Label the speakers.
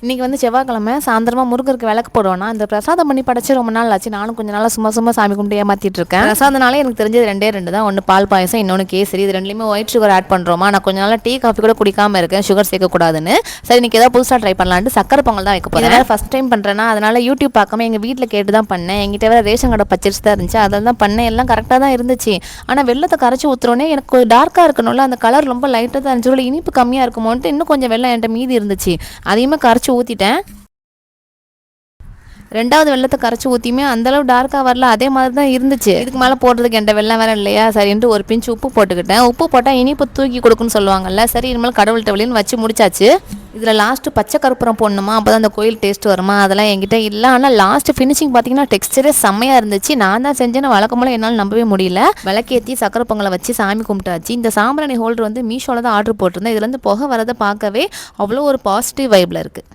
Speaker 1: இன்றைக்கி வந்து செவ்வாய்க்கிழமை சாயந்தரமாக முருகருக்கு விளக்கு போடுவோன்னா அந்த பிரசாதம் பண்ணி படைச்சி ரொம்ப நாள் ஆச்சு. நானும் கொஞ்சம் நாளாக சும்மா சாமி கும்பிட்டு ஏமாற்றிட்டு இருக்கேன். பிரசாதனாலே எனக்கு தெரிஞ்சது ரெண்டு தான். ஒன்று பால் பாயசம், இன்னொன்று கேசரி. இது ரெண்டுலேயுமே ஒயிட் சுகர் ஆட் பண்ணுறோமா. நான் கொஞ்சம் நாளாக டீ காஃபி கூட குடிக்காமல் இருக்கேன், சுகர் சேர்க்கக்கூடாதுன்னு. சரி இன்றைக்கி ஏதாவது புதுசாக ட்ரை பண்ணலான்ட்டு சக்கரை பொங்கல் தான் வைக்க போகிறேன். வேறு ஃபஸ்ட் டைம் பண்ணுறேன்னா அதனால் யூடியூப் பார்க்காம எங்கள் வீட்டில் கேட்டு தான் பண்ணேன். எங்கிட்ட வேறு ரேஷன் கடை பச்சரிசி தான் இருந்துச்சு, அதில் தான் பண்ணேன். எல்லாம் கரெக்டாக தான் இருந்துச்சு. ஆனால் வெள்ளத்தை கரைச்சி ஊற்றுறோன்னே எனக்கு டார்க்காக இருக்கணும்ல, அந்த கலர் ரொம்ப லைட்டாக தான் இருந்துச்சு. இனிப்பு கம்மியாக இருக்குமோன்ட்டு இன்னும் கொஞ்சம் வெள்ளம் என்கிட்ட மீதி இருந்துச்சு, அதையுமே கரைச்சி ஊற்றிட்டேன். ரெண்டாவது வெள்ளத்தை கரைச்சி ஊற்றியுமே அந்தளவு டார்க்காக வரல, அதே மாதிரி தான் இருந்துச்சு. இதுக்கு மேலே போடுறதுக்கு என்கிட்ட வெள்ளம் வேறு இல்லையா, சரின்ட்டு ஒரு பிஞ்சு உப்பு போட்டுக்கிட்டேன். உப்பு போட்டால் இனிப்பு தூக்கி கொடுக்குன்னு சொல்லுவாங்கல்ல. சரி இனிமேல் கடவுள்கிட்ட வெளின்னு வச்சு முடிச்சாச்சு. இதில் லாஸ்ட்டு பச்சை கருப்புரம் போடணுமா, அப்போ தான் அந்த கோயில் டேஸ்ட் வருமா, அதெல்லாம் என்கிட்ட இல்லை. ஆனால் லாஸ்ட்டு ஃபினிஷிங் பார்த்தீங்கன்னா டெக்ஸ்டரே செம்மையாக இருந்துச்சு. நான் தான் செஞ்சேன்னு வழக்கம்போல என்னால் நம்பவே முடியல. விளக்கேற்றி சக்கரை பொங்கலை வச்சு சாமி கும்பிட்டாச்சு. இந்த சாம்பிராணி ஹோல்டர் வந்து மீஷோவில் தான் ஆர்டர் போட்டிருந்தேன். இதுலேருந்து புகை வரதை பார்க்கவே அவ்வளோ ஒரு பாசிட்டிவ் வைப்பில் இருக்குது.